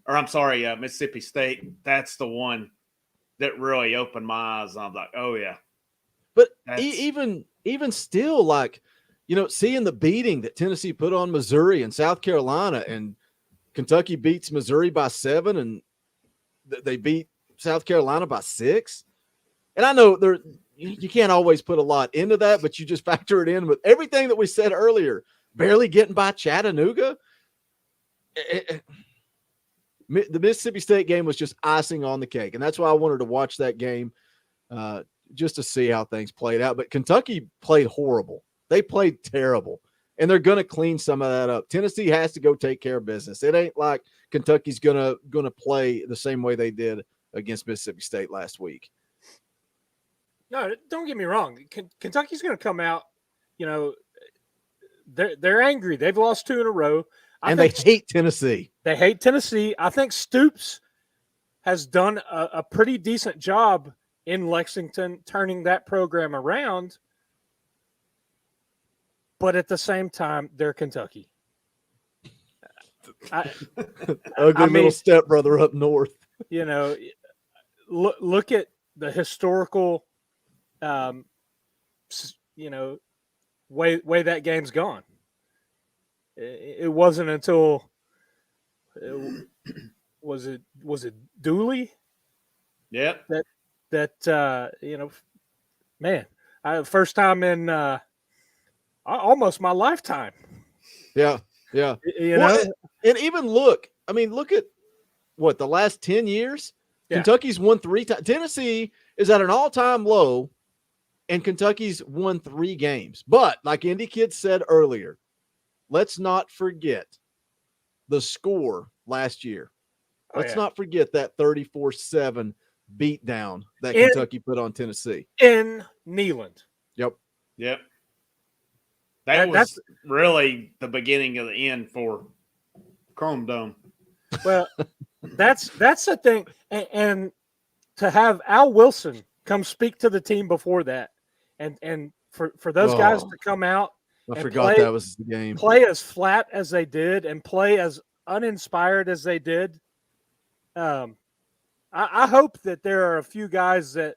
or I'm sorry, Mississippi State, that's the one that really opened my eyes. I'm like, oh, yeah. But even still, like, seeing the beating that Tennessee put on Missouri and South Carolina, and Kentucky beats Missouri by 7, and they beat South Carolina by 6. And I know you can't always put a lot into that, but you just factor it in with everything that we said earlier. Barely getting by Chattanooga. The Mississippi State game was just icing on the cake, and that's why I wanted to watch that game just to see how things played out. But Kentucky played horrible. They played terrible, and they're going to clean some of that up. Tennessee has to go take care of business. It ain't like Kentucky's gonna play the same way they did against Mississippi State last week. No, don't get me wrong. Kentucky's going to come out, they're angry. They've lost 2 in a row. And they hate Tennessee. They hate Tennessee. I think Stoops has done a pretty decent job in Lexington turning that program around. But at the same time, they're Kentucky. Little stepbrother up north. Look at the historical way that game's gone. It wasn't until was it Dooley? Yep. That man, first time in almost my lifetime. Yeah. And even look at what the last 10 years. Yeah. Kentucky's won 3 times. Tennessee is at an all-time low, and Kentucky's won 3 games. But like Indy Kid said earlier, let's not forget the score last year. Let's not forget that 34-7 beatdown that Kentucky put on Tennessee. In Neyland. Yep. That's really the beginning of the end for Chrome Dome. Well, that's the thing. And to have Al Wilson come speak to the team before that, and for those guys to come out, I forgot that was the game. Play as flat as they did and play as uninspired as they did. I hope that there are a few guys that,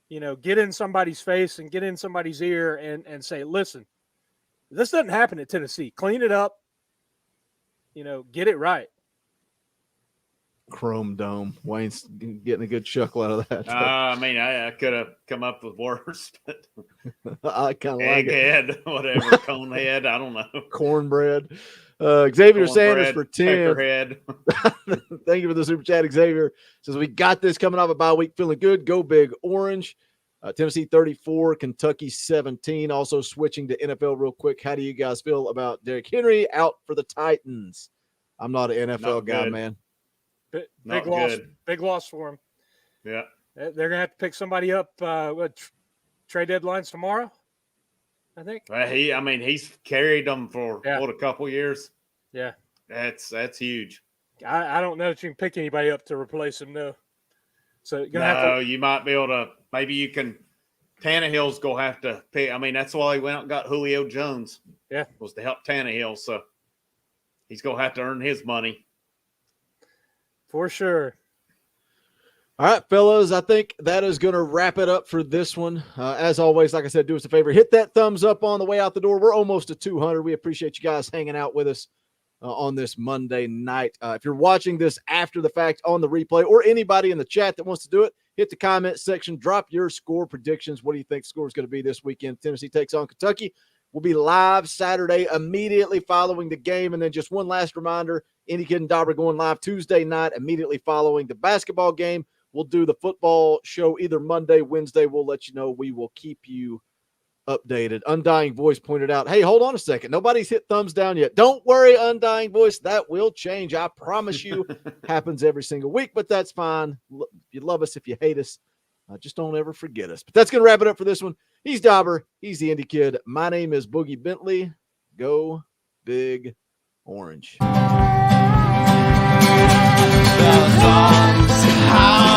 get in somebody's face and get in somebody's ear and say, listen, this doesn't happen at Tennessee. Clean it up. Get it right. Chrome Dome. Wayne's getting a good chuckle out of that. I could have come up with worse, but I kind of like it. Egghead, whatever, conehead, I don't know. Cornbread. Xavier Sanders for 10. Peckerhead. Thank you for the super chat, Xavier. Says we got this coming off a bye week, feeling good. Go Big Orange. Tennessee 34, Kentucky 17. Also switching to NFL real quick. How do you guys feel about Derrick Henry out for the Titans? I'm not an NFL guy, man. Big loss for him. Yeah. They're going to have to pick somebody up. Trade deadlines tomorrow, I think. He's carried them for a couple years. Yeah. That's huge. I don't know that you can pick anybody up to replace him, though. So you might be able to. Maybe you can. Tannehill's going to have to pick. That's why he went out and got Julio Jones. Yeah. Was to help Tannehill. So he's going to have to earn his money. For sure. All right, fellas, I think that is going to wrap it up for this one. As always, like I said, do us a favor. Hit that thumbs up on the way out the door. We're almost to 200. We appreciate you guys hanging out with us on this Monday night. If you're watching this after the fact on the replay, or anybody in the chat that wants to do it, hit the comment section. Drop your score predictions. What do you think the score is going to be this weekend? Tennessee takes on Kentucky. We'll be live Saturday immediately following the game. And then just one last reminder, Indy Kid and Dauber going live Tuesday night immediately following the basketball game. We'll do the football show either Monday, Wednesday. We'll let you know. We will keep you updated. Undying Voice pointed out, hey, hold on a second. Nobody's hit thumbs down yet. Don't worry, Undying Voice. That will change. I promise you. Happens every single week, but that's fine. You love us if you hate us. Just don't ever forget us. But that's going to wrap it up for this one. He's Dauber. He's the Indy Kid. My name is Boogie Bentley. Go Big Orange. The songs, how